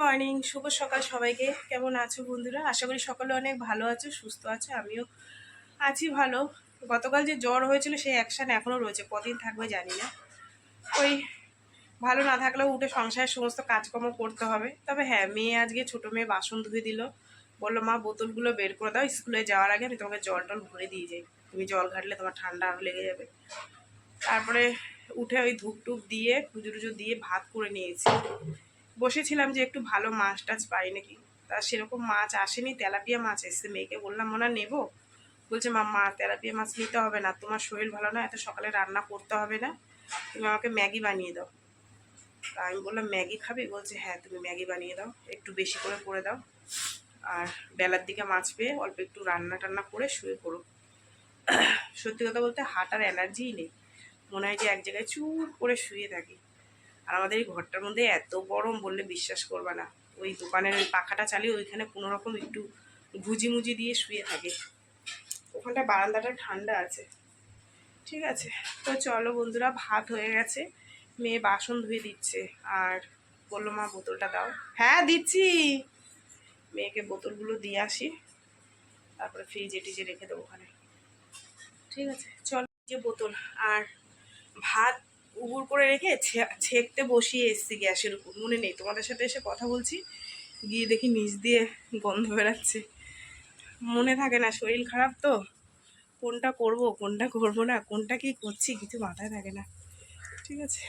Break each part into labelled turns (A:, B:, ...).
A: Morning, শুভ সকাল সবাইকে। কেমন আছো বন্ধুরা? আশা করি সকলে অনেক ভালো আছো, সুস্থ আছো। আমিও আছি ভালো। গতকাল যে জ্বর হয়েছিল সেই অ্যাকশান এখনও রয়েছে, কদিন থাকবে জানি না। ওই ভালো না থাকলেও উঠে সংসারের সমস্ত কাজকর্ম করতে হবে। তবে হ্যাঁ, মেয়ে আজকে ছোটো মেয়ে বাসন ধুয়ে দিল, বললো মা বোতলগুলো বের করে দাও, স্কুলে যাওয়ার আগে আমি তোমাকে জল টল ভরে দিয়ে যাই, তুমি জল ঘাটলে তোমার ঠান্ডা আরও লেগে যাবে। তারপরে উঠে ওই ধূপ টুপ দিয়ে পুজো টুজো দিয়ে ভাত করে নিয়েছি। বসেছিলাম যে একটু ভালো মাছ টাছ পাই নাকি, তা সেরকম মাছ আসেনি। তেলাপিয়া মাছ এসছে, মেয়েকে বললাম মনে নেবো, বলছে মা তেলাপিয়া মাছ নিতে হবে না, তোমার শরীর ভালো না, এত সকালে রান্না করতে হবে না, তুমি আমাকে ম্যাগি বানিয়ে দাও। তা আমি বললাম ম্যাগি খাবি? বলছে হ্যাঁ তুমি ম্যাগি বানিয়ে দাও, একটু বেশি করে দাও, আর বেলার দিকে মাছ পেয়ে অল্প একটু রান্না টান্না করে শুয়ে পড়ো। সত্যি কথা বলতে হাঁটার এনার্জিই নেই, মনে হয় যে এক জায়গায় চুপ করে শুয়ে থাকি। আর আমাদের এই ঘরটার মধ্যে এত গরম, বললে বিশ্বাস করবে না। ওই দোকানের ওই পাখাটা চালিয়ে ওইখানে কোনো রকম একটু ঘুজি দিয়ে শুয়ে থাকে। ওখানটা বারান্দাটা ঠান্ডা আছে। ঠিক আছে, তো চলো বন্ধুরা, ভাত হয়ে গেছে, মেয়ে বাসন ধুয়ে দিচ্ছে আর বললো মা বোতলটা দাও। হ্যাঁ দিচ্ছি, মেয়েকে বোতলগুলো দিয়ে আসি, তারপরে ফ্রিজে টিজে রেখে দেবো ওখানে। ঠিক আছে চলো, যে বোতল আর ভাত উবুর করে রেখে ছেঁকতে বসিয়ে এসছি গ্যাসের উপর। মনে নেই, তোমাদের সাথে এসে কথা বলছি, গিয়ে দেখি নিচ দিয়ে গন্ধ বেরাচ্ছে। মনে থাকে না, শরীর খারাপ তো, কোনটা করব কোনটা করব না, কোনটা কি করছি কিছু মাথায় থাকে না। ঠিক আছে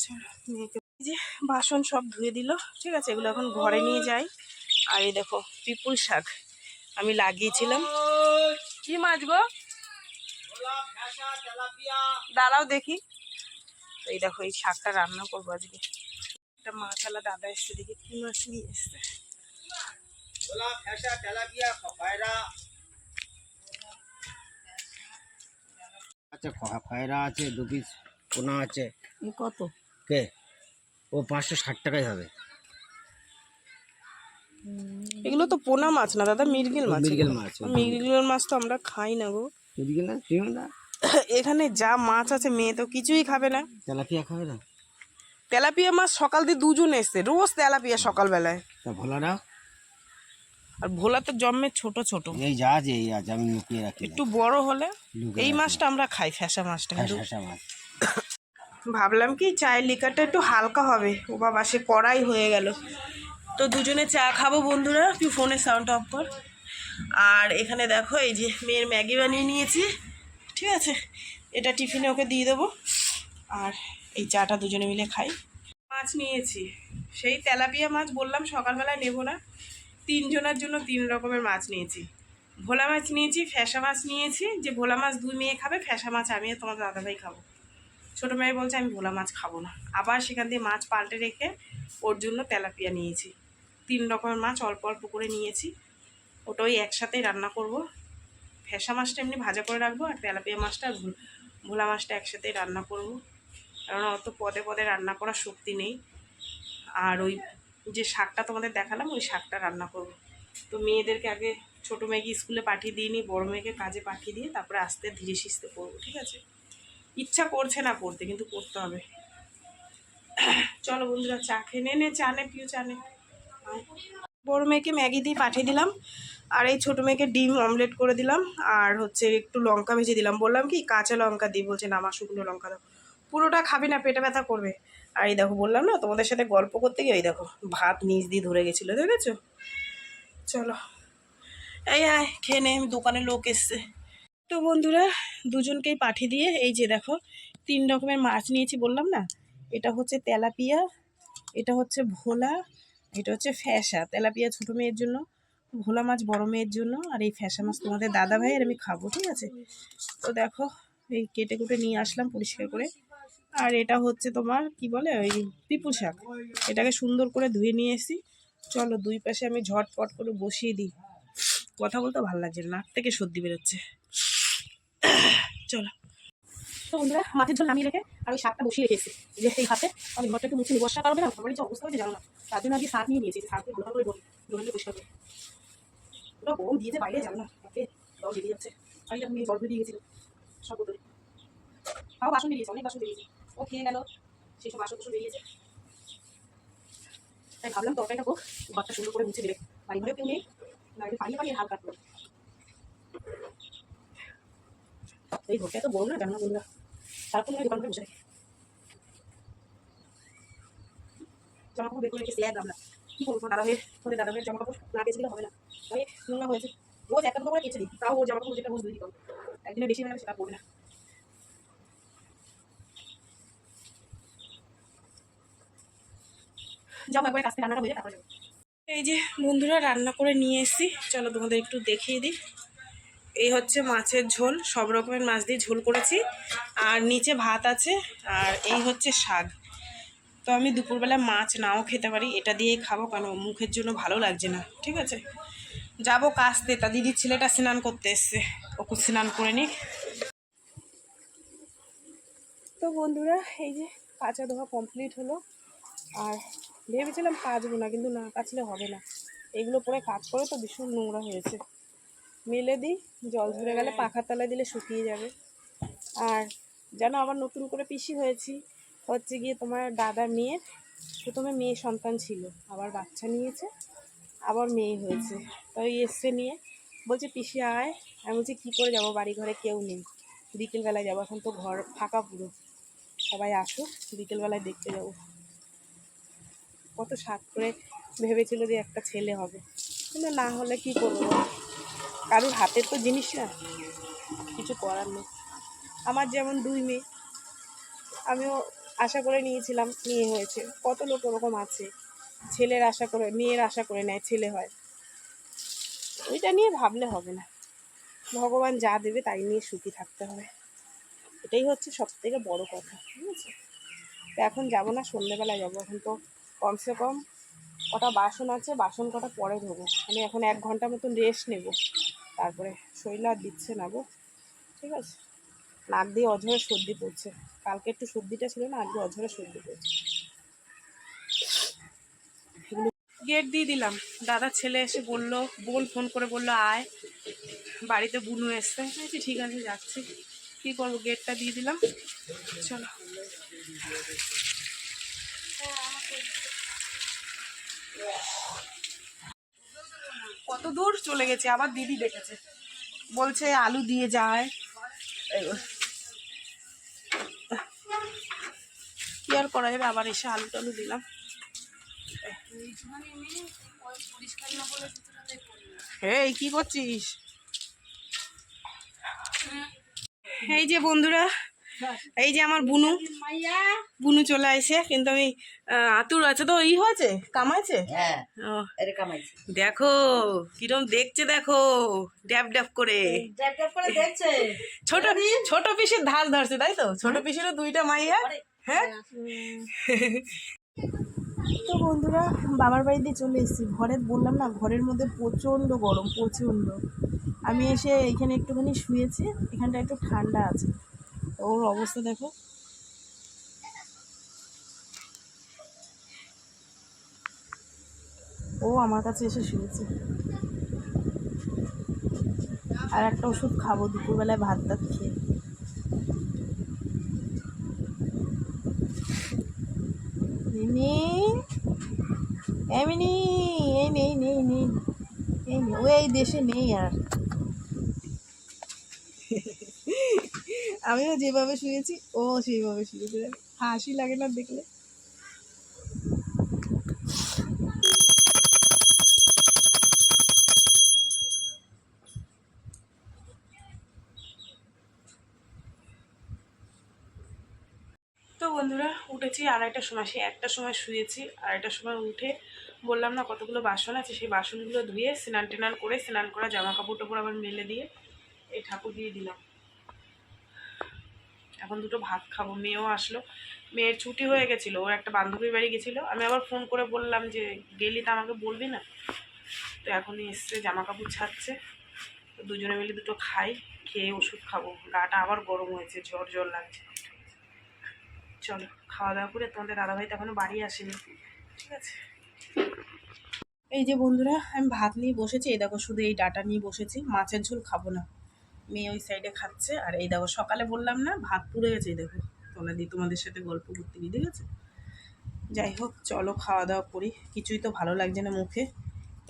A: চলো, মেয়েকে যে বাসন সব ধুয়ে দিল। ঠিক আছে, এগুলো এখন ঘরে নিয়ে যাই। আর এই দেখো পিপুল শাক আমি লাগিয়েছিলাম। কি মাছ গো? দাঁড়াও দেখি। এই দেখো এই শাকটা রান্না করবো আজকে। একটা মাছালা দাদা এসছে, দেখি কি মাছ নিয়ে এসছে।
B: আচ্ছা, খয়রা আছে 2 পিস, পোনা আছে।
A: কত
B: কে? ও 560 টাকাই হবে।
A: এগুলো তো পোনা মাছ না দাদা, মৃগেল মাছ।
B: মৃগেল মাছ।
A: মৃগেল মাছ তো আমরা খাই না গো।
B: মৃগেল না, চিও না।
A: এখানে যা মাছ আছে মেয়ে তো কিছুই খাবে না।
B: তেলাপিয়া খাবে না?
A: তেলাপিয়া মাছ সকাল দিয়ে দুজন এসছে, রোজ তেলাপিয়া সকালবেলায়।
B: তা ভোলাটা?
A: আর ভোলা তো জন্মে ছোট ছোট,
B: এই যা আছে, এই আছে, আমি লুকিয়ে রাখি।
A: একটু বড় হলে এই মাছটা আমরা খাই, ফ্যাসা মাছটা।
B: ফ্যাসা মাছ।
A: ভাবলাম কি চায়ের লিকারটা একটু হালকা হবে, ও বাবা সে কড়াই হয়ে গেল। তো দুজনে চা খাবো বন্ধুরা। তুই ফোনের সাউন্ড অফ কর। আর এখানে দেখো এই যে মেয়ের ম্যাগি বানিয়ে নিয়েছি। ঠিক আছে, এটা টিফিনে ওকে দিয়ে দেবো, আর এই চাটা দুজনে মিলে খাই। মাছ নিয়েছি, সেই তেলাপিয়া মাছ বললাম সকালবেলায় নেবো না, 3 জনের জন্য 3 রকমের মাছ নিয়েছি। ভোলা মাছ নিয়েছি, ফ্যাসা মাছ নিয়েছি, যে ভোলা মাছ 2 মেয়ে খাবে, ফ্যাসা মাছ আমি আর তোমার দাদাভাই খাবো। ছোটো মেয়ে বলছে আমি ভোলা মাছ খাবো না, আবার সেখান দিয়ে মাছ পাল্টে রেখে ওর জন্য তেলাপিয়া নিয়েছি। 3 রকমের মাছ অল্প অল্প করে নিয়েছি, ওটা ওই একসাথেই রান্না করব। ফ্যাসা মাছটা এমনি ভাজা করে রাখবো, আর তেলাপিয়া মাছটা আর ভোলা মাছটা একসাথেই রান্না করব, কারণ অত পদে পদে রান্না করার শক্তি নেই। আর ওই যে শাকটা তোমাদের দেখালাম, ওই শাকটা রান্না করব। তো মেয়েদেরকে আগে ছোটো মেয়েকে স্কুলে পাঠিয়ে দিইনি, বড় মেয়েকে কাজে পাঠিয়ে দিয়ে তারপরে আস্তে ধীরে সিস্তে করবো। ঠিক আছে, ইচ্ছা করছে না করতে, কিন্তু করতে হবে। চলো বন্ধুরা, চা খেয়ে নে, চা নে, পিউ চা নে। বড় মেয়েকে ম্যাগি দিয়ে পাঠিয়ে দিলাম, আর এই ছোটো মেয়েকে ডিম অমলেট করে দিলাম, আর হচ্ছে একটু লঙ্কা ভেজে দিলাম। বললাম কি কাঁচা লঙ্কা দিই, বলছে না আমার শুকনো লঙ্কা দাও। পুরোটা খাবি না, পেটে ব্যথা করবে। আর এই দেখো বললাম না তোমাদের সাথে গল্প করতে গিয়ে, এই দেখো ভাত নিচ দিয়ে ধরে গেছিলো, দেখেছো? চলো এই আয় খেয়ে নে, দোকানে লোক এসছে। তো বন্ধুরা, দুজনকেই পাঠিয়ে দিয়ে এই যে দেখো 3 রকমের মাছ নিয়েছি বললাম না। এটা হচ্ছে তেলাপিয়া, এটা হচ্ছে ভোলা, এটা হচ্ছে ফ্যাসা। তেলাপিয়া ছোটো মেয়ের জন্য, ভোলা মাছ বড় মেয়ের জন্য, আর এই ফ্যাসা মাছ তোমাদের দাদা ভাই আর আমি খাবো। ঠিক আছে, তো দেখো এই কেটে কুটে নিয়ে আসলাম পরিষ্কার করে। আর এটা হচ্ছে তোমার কি বলে ওই পিপুল শাক, এটাকে সুন্দর করে ধুয়ে নিয়ে এসি। চলো 2 পাশে আমি ঝটপট করে বসিয়ে দিই, কথা বলতে ভালো লাগছে না, নাক থেকে সর্দি বেরোচ্ছে। চলো, তো বন্ধুরা মাছের ঝোল নামিয়ে রেখে আর ওই শাকটা বসিয়ে রেখেছি, যে এই হাতে আমি ঘরটা একটু মুছে নিই। বর্ষা কারণে না ঘরের যে অবস্থা হয়েছে জানো না, তার জন্য আজকে শাক নিয়ে নিয়েছি, শাককে ভালো করে ধরে পরিষ্কার করে। ওটা গরম দিয়েছে বাইরে, জানো না তাকে জল বেরিয়ে যাচ্ছে। আমি যখন জল ধরে দিয়ে গেছিল সব বোতলে, তাও বাসন বেরিয়েছে, অনেক বাসন বেরিয়েছে। ও খেয়ে গেল, সেই সব বাসন বেরিয়েছে। তাই ভাবলাম তরকারিটা হোক, ঘরটা সুন্দর করে মুছে দিলে বাড়ি ঘরেও কেউ নেই, না একটু পালিয়ে পালিয়ে হালকা করে। এই ঘরটা তো বড় না, জানো না বন্ধুরা, সারাক্ষণ আমি দোকান করে বসে থাকি। জামা কাপড় বের করে রেখে আমরা কি করবো, দাদা হয়ে তোমাদের দাদা ভাইয়ের জামা কাপড় না কেচে দিলে হবে না, অনেক নোংরা হয়েছে। রোজ একটা দুটো করে কেচে দিই, তাও ওর জামা কাপড় যেটা রোজ ধুই দিতাম, একদিনে বেশি হয়ে গেলে সেটা পড়বে না। যাও একবারে কাছ থেকে রান্নাটা হয়ে যায় তারপরে যাবো। এই যে বন্ধুরা রান্না করে নিয়ে এসেছি, চলো তোমাদের একটু দেখিয়ে দিই। এই হচ্ছে মাছের ঝোল, সব রকমের মাছ দিয়ে ঝোল করেছি, আর নিচে ভাত আছে, আর এই হচ্ছে শাক। তো আমি দুপুরবেলা মাছ নাও খেতে পারি, এটা দিয়েই খাবো, কারণ মুখের জন্য ভালো লাগছে না। ঠিক আছে, যাবো কাস্তে, তা দিদির ছেলেটা স্নান করতে এসছে, ওকে স্নান করে নিই। তো বন্ধুরা এই যে কাঁচা ধোয়া কমপ্লিট হলো, আর ভেবেছিলাম কাচবো না, কিন্তু না কাচলে হবে না, এগুলো পরে কাজ করে তো ভীষণ নোংরা হয়েছে। মেলে দিই, জল ঝরে গেলে পাখার তলায় দিলে শুকিয়ে যাবে। আর যেন আবার নতুন করে পিসি হয়েছি, হচ্ছে গিয়ে তোমার দাদার মেয়ের, প্রথমে মেয়ে সন্তান ছিল, আবার বাচ্চা নিয়েছে, আবার মেয়ে হয়েছে। তাই এসছে নিয়ে, বলছে পিসি আয়। আমি বলছি কী করে যাবো, বাড়ি ঘরে কেউ নেই, বিকেলবেলায় যাবো, এখন তো ঘর ফাঁকা পুরো, সবাই আসুক বিকেলবেলায় দেখতে যাবো। কত সাত করে ভেবেছিল যে একটা ছেলে হবে, কিন্তু না হলে কি করবো, কারোর হাতের তো জিনিস না, কিছু করার নেই। আমার যেমন দুই মেয়ে, আমিও আশা করে নিয়েছিলাম, মেয়ে হয়েছে। কত লোক ওরকম আছে, ছেলের আশা করে, মেয়ের আশা করে নেয়, ছেলে হয়। ওইটা নিয়ে ভাবলে হবে না, ভগবান যা দেবে তাই নিয়ে সুখী থাকতে হবে, এটাই হচ্ছে সব থেকে বড় কথা। ঠিক আছে, তো এখন যাবো না, সন্ধ্যেবেলায় যাবো। এখন তো কমসে কম কটা বাসন আছে, বাসন কটা পরে ধোবো। আমি এখন 1 ঘন্টা মতন রেস্ট নেব, তারপরে শরীর আর দিচ্ছে না গো। ঠিক আছে, নাক দিয়ে অঝরে সর্দি পড়ছে, কালকে একটু সর্দিটা ছিল না, আজকে অঝরে সর্দি পড়ছে। গেট দিয়ে দিলাম, দাদার ছেলে এসে বললো, ফোন করে বললো আয়, বাড়িতে বুনু এসছে। বলছি ঠিক আছে যাচ্ছি, কী করবো, গেটটা দিয়ে দিলাম। চলো, কত দূর চলে গেছে, আবার দিদি দেখেছে, বলছে আলু দিয়ে যায়। কি আর করা যাবে, আবার এসে আলু টালু দিলাম। এই কি করছিস? এই যে বন্ধুরা, এই যে আমার বুনু, চলে আসে, কিন্তু আমি আতুর আছে তো, হয়েছে কামাইছে। ও, দেখো কিরম দেখছে, দেখো ড্যাব ড্যাব করে
C: দেখছে।
A: ছোট ছোট পিসের ধাল ধরছে, তাই তো, ছোট পিসেরও 2টা মাইয়া। হ্যাঁ, তো বন্ধুরা বাবার বাড়িতে চলে এসেছি, ঘরে বললাম না, ঘরের মধ্যে প্রচণ্ড গরম, প্রচণ্ড। আমি এসে এখানে একটুখানি শুয়েছি, এখানটা একটু ঠান্ডা আছে। ওর অবস্থা দেখো, ও আমার কাছে এসে শুয়েছে। আর একটা ওষুধ খাবো দুপুরবেলায় ভাত টাত খেয়ে। মিনি, মিনি, এই নেই নেই নেই, এই নেই, ও এই দেশে নেই আর। আমিও যেভাবে শুয়েছি ও সেইভাবে শুয়েছে, হাসি লাগে না দেখলে। তো বন্ধুরা উঠেছি 2:30টার সময়, সেই 1টার সময় শুয়েছি, 2:30টার সময় উঠে বললাম না কতগুলো বাসন আছে, সেই বাসনগুলো ধুয়ে স্নান টেনান করে, স্নান করা জামা কাপড় টাপড় আবার মেলে দিয়ে এই ঠাকুর দিয়ে দিলাম। এখন দুটো ভাত খাবো, মেয়েও আসলো, মেয়ের ছুটি হয়ে গেছিলো, ও একটা বান্ধবীর বাড়ি গেছিলো। আমি আবার ফোন করে বললাম যে গেলি তো আমাকে বলবি না, তো এখনই এসছে, জামা কাপড় ছাড়ছে, তো দুজনে মিলে দুটো খাই, খেয়ে ওষুধ খাবো, গাটা আবার গরম হয়েছে, জ্বর জ্বর লাগছে। চলো খাওয়া দাওয়া করে, তোমাদের দাদাভাই তো এখনো বাড়ি আসেনি। ঠিক আছে, এই যে বন্ধুরা আমি ভাত নিয়ে বসেছি, এই দেখো শুধু এই ডাটা নিয়ে বসেছি, মাছের ঝোল খাবো না, মেয়ে ওই সাইডে খাচ্ছে। আর এই দেখো সকালে বললাম না ভাত পুড়ে গেছে, এই দেখো তোলা দিয়ে তোমাদের সাথে গল্প করতে গিয়ে, ঠিক আছে। যাই হোক, চলো খাওয়া দাওয়া করি। কিছুই তো ভালো লাগছে না মুখে,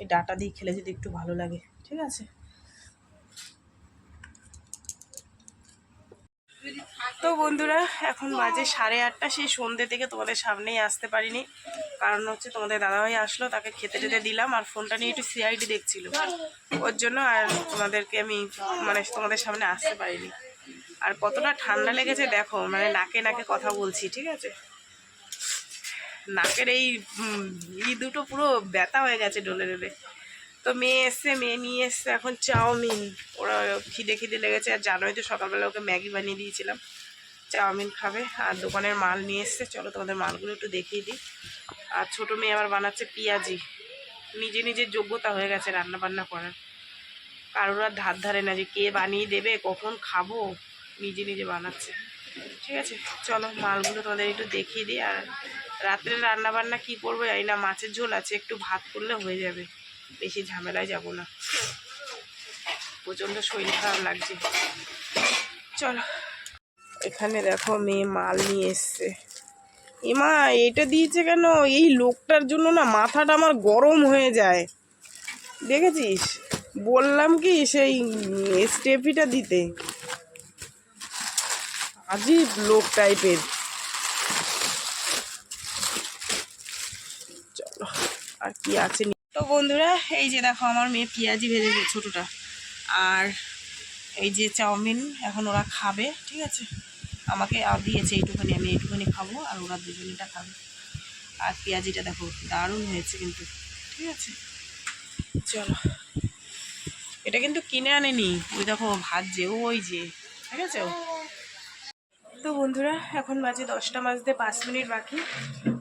A: এই ডাটা দিয়ে খেলে যদি একটু ভালো লাগে। ঠিক আছে, তো বন্ধুরা এখন বাজে 8:30। সেই সন্ধ্যে থেকে তোমাদের সামনেই আসতে পারিনি, কারণ হচ্ছে তোমাদের দাদাভাই আসলো, তাকে খেতে টেতে দিলাম, আর ফোনটা নিয়ে একটু সিআইডি দেখছিল, ওর জন্য আর তোমাদেরকে আমি মানে তোমাদের সামনে আসতে পারিনি। আর কতটা ঠান্ডা লেগেছে দেখো, মানে নাকে নাকে কথা বলছি। ঠিক আছে, নাকের এই দুটো পুরো ব্যথা হয়ে গেছে ডলে ডলে। তো মেয়ে এসছে, মেয়ে নিয়ে এসছে এখন চাউমিন। ওরা খিদে খিদে লেগেছে, আর জানোই তো সকালবেলা ওকে ম্যাগি বানিয়ে দিয়েছিলাম। চাউমিন খাবে, আর দোকানের মাল নিয়ে এসছে। চলো তোমাদের মালগুলো একটু দেখিয়ে দিই। আর ছোটো মেয়ে আবার বানাচ্ছে পেঁয়াজি। নিজে নিজের যোগ্যতা হয়ে গেছে রান্না বান্না করার, কারোর আর ধার ধারে না যে কে বানিয়ে দেবে কখন খাবো, নিজে নিজে বানাচ্ছে। ঠিক আছে, চলো মালগুলো তোমাদের একটু দেখিয়ে দিই। আর রাত্রে রান্না বান্না কী করবো জানি না, মাছের ঝোল আছে, একটু ভাত করলে হয়ে যাবে, বেশি ঝামেলায় যাব না। প্রচণ্ড শরীর খারাপ লাগছে। চলো, এখানে দেখো মেয়ে মাল নিয়ে এসছে। এমা এটা দিয়েছে কেন? এই লোকটার জন্য না মাথাটা আমার গরম হয়ে যায়, দেখেছিস? বললাম কি সেই স্টেফিটা দিতে, আজীব লোক টাইপের। চলো, আর কি আছে। তো বন্ধুরা এই যে দেখো আমার মেয়ে পেঁয়াজি ভেজেছে ছোটোটা, আর এই যে চাউমিন এখন ওরা খাবে। ঠিক আছে, আমাকে দিয়েছে এইটুখানি, আমি এইটুখানি খাবো, আর ওরা দুজনেটা খাবে। আর পেঁয়াজিটা দেখো দারুণ হয়েছে কিন্তু। ঠিক আছে, চলো। এটা কিন্তু কিনে আনেনি, ওই দেখো ভাজছে ওই যে, ঠিক আছে। তো বন্ধুরা এখন বাজে 10টা বাজতে 5 মিনিট বাকি।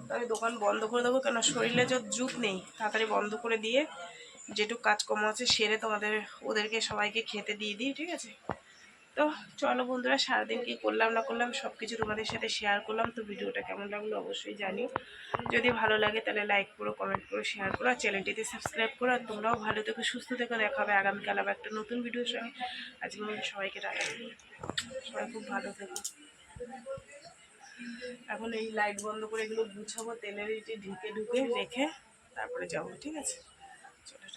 A: তো আমি দোকান বন্ধ করে দেবো, কেন শরীরে যত জুত নেই, তাড়াতাড়ি বন্ধ করে দিয়ে যেটুকু কাজকর্ম আছে সেরে তোমাদের ওদেরকে সবাইকে খেতে দিয়ে দিই। ঠিক আছে, তো চলো বন্ধুরা, সারাদিন কী করলাম না করলাম সব কিছু তোমাদের সাথে শেয়ার করলাম। তো ভিডিওটা কেমন লাগলো অবশ্যই জানিও। যদি ভালো লাগে তাহলে লাইক করো, কমেন্ট করো, শেয়ার করো, আর চ্যানেলটিতে সাবস্ক্রাইব করো। আর তোমরাও ভালো থেকো, সুস্থ থেকো। দেখা হবে আগামীকাল আবার একটা নতুন ভিডিওর সঙ্গে। আজকে সবাইকে টাটা, সবাই খুব ভালো থেকো। এখন এই লাইট বন্ধ করে এগুলো গুছাবো, তেলের ঢুকে ঢুকে রেখে তারপরে যাবো। ঠিক আছে, চলো।